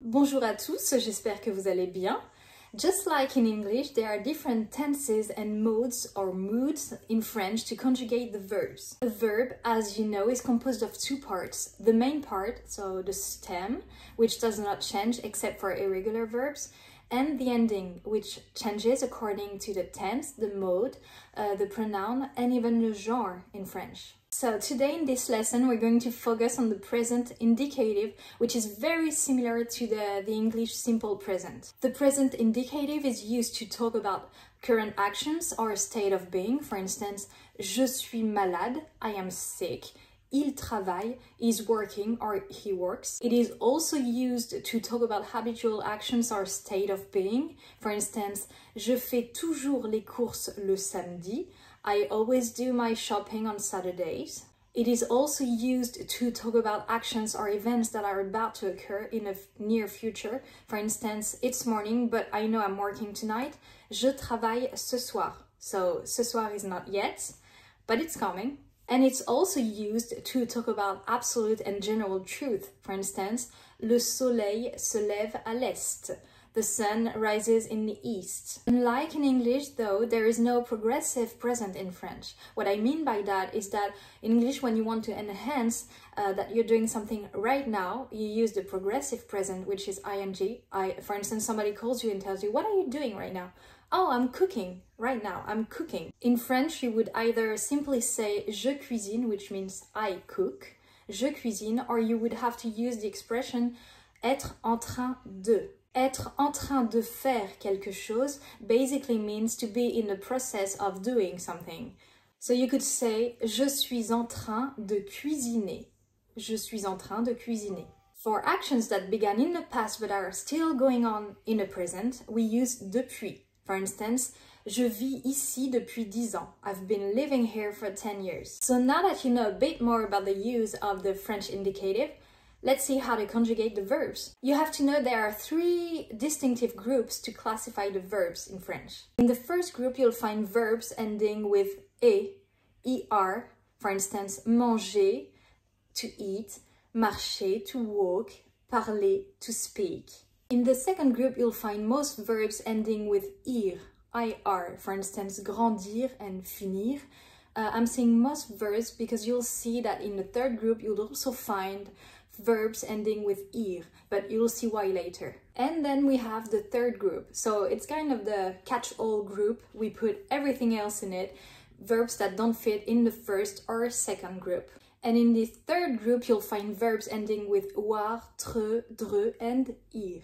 Bonjour à tous, j'espère que vous allez bien. Just like in English, there are different tenses and modes or moods in French to conjugate the verbs. A verb, as you know, is composed of two parts. The main part, so the stem, which does not change except for irregular verbs, and the ending, which changes according to the tense, the mode, the pronoun, and even the genre in French. So today in this lesson we're going to focus on the present indicative, which is very similar to the English simple present. The present indicative is used to talk about current actions or a state of being. For instance, je suis malade, I am sick. Il travaille, is working or he works. It is also used to talk about habitual actions or state of being. For instance, je fais toujours les courses le samedi. I always do my shopping on Saturdays. It is also used to talk about actions or events that are about to occur in a near future. For instance, it's morning, but I know I'm working tonight. Je travaille ce soir. So, ce soir is not yet, but it's coming. And it's also used to talk about absolute and general truth. For instance, le soleil se lève à l'est. The sun rises in the east. Unlike in English, though, there is no progressive present in French. What I mean by that is that in English, when you want to enhance that you're doing something right now, you use the progressive present, which is ing. For instance, somebody calls you and tells you, what are you doing right now? Oh, I'm cooking. Right now, I'm cooking. In French, you would either simply say je cuisine, which means I cook, je cuisine, or you would have to use the expression être en train de. Être en train de faire quelque chose basically means to be in the process of doing something. So you could say je suis en train de cuisiner. Je suis en train de cuisiner. For actions that began in the past but are still going on in the present, we use depuis. For instance, je vis ici depuis 10 ans. I've been living here for 10 years. So now that you know a bit more about the use of the French indicative, let's see how to conjugate the verbs. You have to know there are 3 distinctive groups to classify the verbs in French. In the first group, you'll find verbs ending with e, er. For instance, manger, to eat, marcher, to walk, parler, to speak. In the second group, you'll find most verbs ending with ir. For instance, grandir and finir. I'm saying most verbs because you'll see that in the third group, you'll also find verbs ending with ir, but you'll see why later. And then we have the third group. So it's kind of the catch-all group. We put everything else in it, verbs that don't fit in the first or second group. And in the third group, you'll find verbs ending with oir, tre, dre, and ir.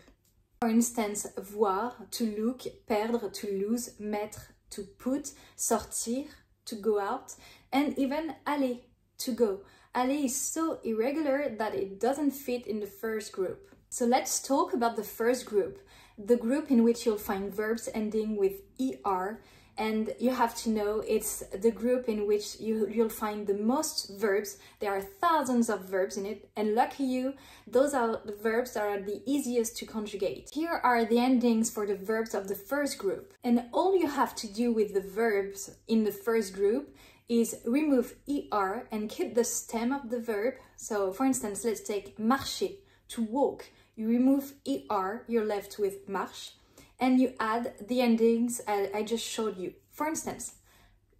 For instance, voir, to look, perdre, to lose, mettre, to put, sortir, to go out, and even aller, to go. Aller is so irregular that it doesn't fit in the first group. So let's talk about the first group, the group in which you'll find verbs ending with er, and you have to know it's the group in which you'll find the most verbs. There are thousands of verbs in it, and lucky you, those are the verbs that are the easiest to conjugate. Here are the endings for the verbs of the first group, and all you have to do with the verbs in the first group is remove er and keep the stem of the verb. So for instance, let's take marcher, to walk. You remove er, you're left with marche, and you add the endings I just showed you. For instance,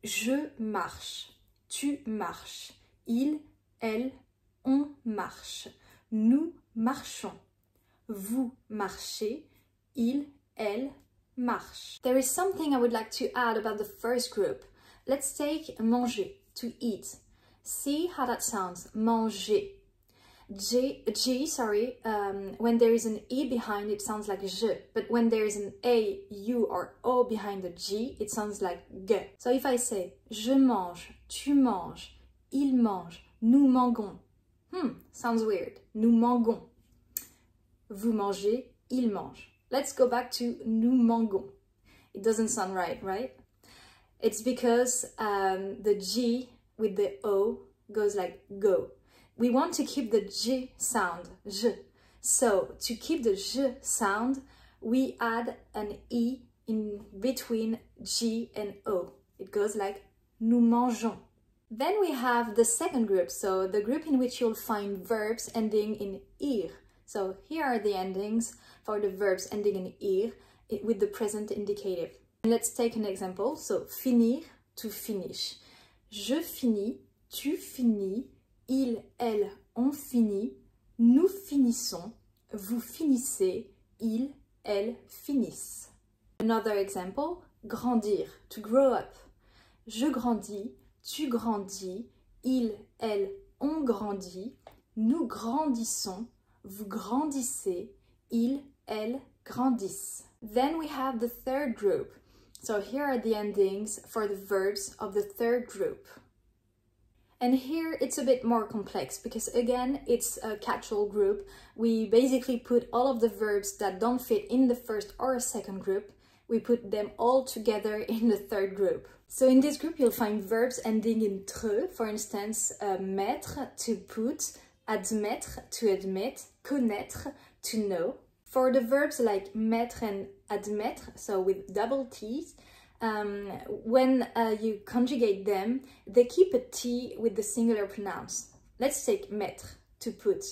je marche, tu marches, il, elle, on marche, nous marchons, vous marchez, il, elle marche. There is something I would like to add about the first group. Let's take manger, to eat. See how that sounds, manger. When there is an E behind it sounds like je, but when there is an A, U or O behind the G, it sounds like G. So if I say je mange, tu manges, il mange, nous mangeons. Sounds weird. Nous mangeons. Vous mangez, il mange. Let's go back to nous mangeons. It doesn't sound right, right? It's because the G with the O goes like go. We want to keep the J sound, je. So to keep the je sound, we add an E in between G and O. It goes like nous mangeons. Then we have the second group, so the group in which you'll find verbs ending in ir. So here are the endings for the verbs ending in ir with the present indicative. And let's take an example. So finir, to finish. Je finis, tu finis, il, elle, on finit, nous finissons, vous finissez, il, elle finissent. Another example, grandir, to grow up. Je grandis, tu grandis, il, elle, on grandit, nous grandissons, vous grandissez, il, elle grandissent. Then we have the third group. So here are the endings for the verbs of the third group. And here it's a bit more complex because again, it's a catch-all group. We basically put all of the verbs that don't fit in the first or second group. We put them all together in the third group. So in this group, you'll find verbs ending in tre, for instance, mettre, to put, admettre, to admit, connaître, to know. For the verbs like mettre and admettre, so with double T's, when you conjugate them, they keep a T with the singular pronouns. Let's take mettre, to put.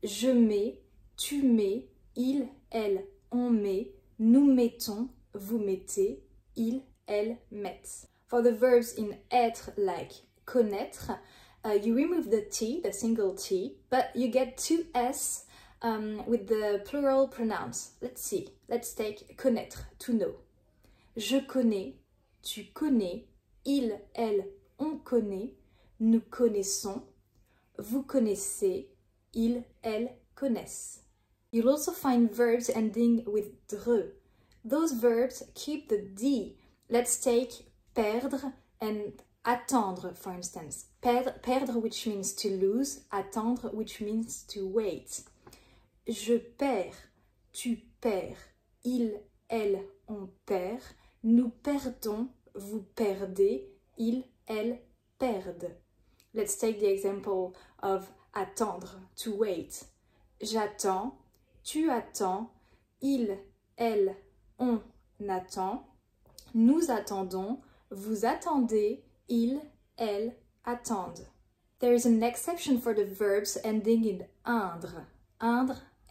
Je mets, tu mets, il, elle, on met, nous mettons, vous mettez, il, elle mettent. For the verbs in être like connaître, you remove the T, the single T, but you get two S with the plural pronouns. Let's see. Let's take connaître, to know. Je connais, tu connais, il, elle, on connaît, nous connaissons, vous connaissez, il, elle connaissent. You'll also find verbs ending with dre. Those verbs keep the D. Let's take perdre and attendre, for instance. Perdre, which means to lose, attendre, which means to wait. Je perds, tu perds, il, elle, on perd, nous perdons, vous perdez, il, elle perdent. Let's take the example of attendre, to wait. J'attends, tu attends, il, elle, on attend, nous attendons, vous attendez, il, elle attendent. There is an exception for the verbs ending in indre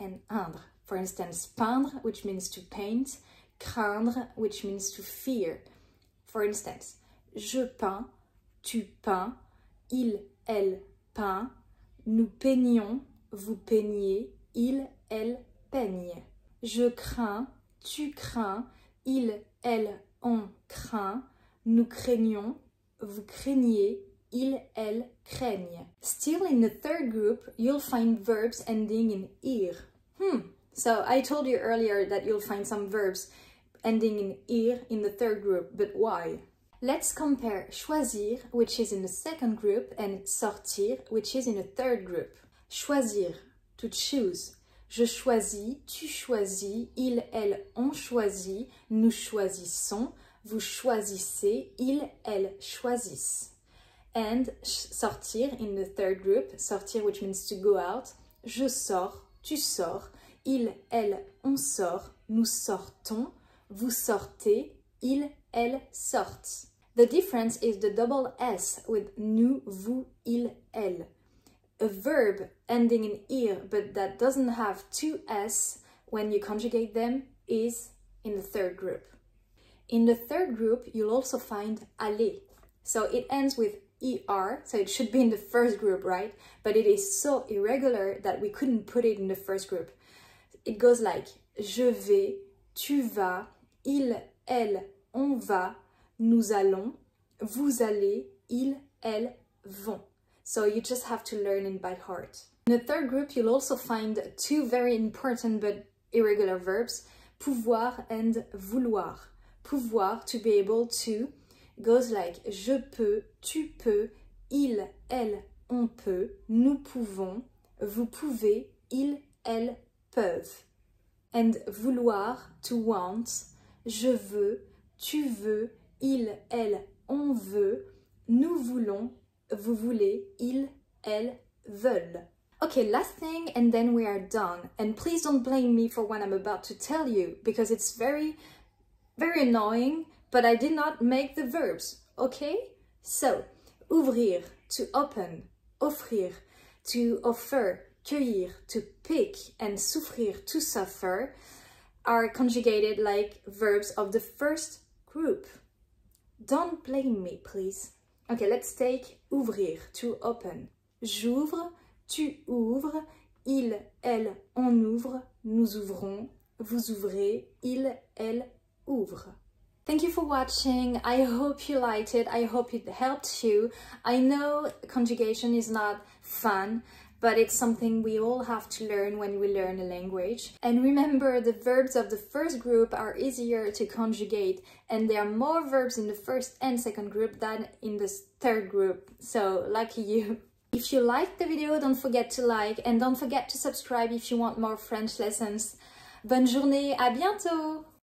and indre. For instance, peindre, which means to paint, craindre, which means to fear. For instance, je peins, tu peins, il, elle peint, nous peignons, vous peignez, il, elle peigne. Je crains, tu crains, il, elle, on craint, nous craignons, vous craignez, il, elle craignent. Still in the third group, you'll find verbs ending in ir. So I told you earlier that you'll find some verbs ending in ir in the third group, but why? Let's compare choisir, which is in the second group, and sortir, which is in the third group. Choisir, to choose. Je choisis, tu choisis, il, elle, on choisit, nous choisissons, vous choisissez, il, elle choisissent. And sortir in the third group, sortir which means to go out, je sors, tu sors, il, elle, on sort, nous sortons, vous sortez, il, elle sortent. The difference is the double S with nous, vous, il, elle. A verb ending in ir but that doesn't have two S when you conjugate them is in the third group. In the third group, you'll also find aller. So it ends with ER, so it should be in the first group, right? But it is so irregular that we couldn't put it in the first group. It goes like je vais, tu vas, il, elle, on va, nous allons, vous allez, ils, elles vont. So you just have to learn it by heart. In the third group, you'll also find two very important but irregular verbs, pouvoir and vouloir. Pouvoir, to be able to, goes like je peux, tu peux, il, elle, on peut, nous pouvons, vous pouvez, ils, elles peuvent. And vouloir, to want, je veux, tu veux, il, elle, on veut, nous voulons, vous voulez, ils, elles veulent. Okay, last thing and then we are done. And please don't blame me for what I'm about to tell you because it's very annoying, but I did not make the verbs, okay? So, ouvrir, to open, offrir, to offer, cueillir, to pick, and souffrir, to suffer, are conjugated like verbs of the first group. Don't blame me, please. Okay, let's take ouvrir, to open. J'ouvre, tu ouvres, il, elle, on ouvre, nous ouvrons, vous ouvrez, il, elle, ouvre. Thank you for watching. I hope you liked it. I hope it helped you. I know conjugation is not fun, but it's something we all have to learn when we learn a language. And remember, the verbs of the first group are easier to conjugate, and there are more verbs in the first and second group than in the third group. So lucky you. If you liked the video, don't forget to like, and don't forget to subscribe if you want more French lessons. Bonne journée, à bientôt!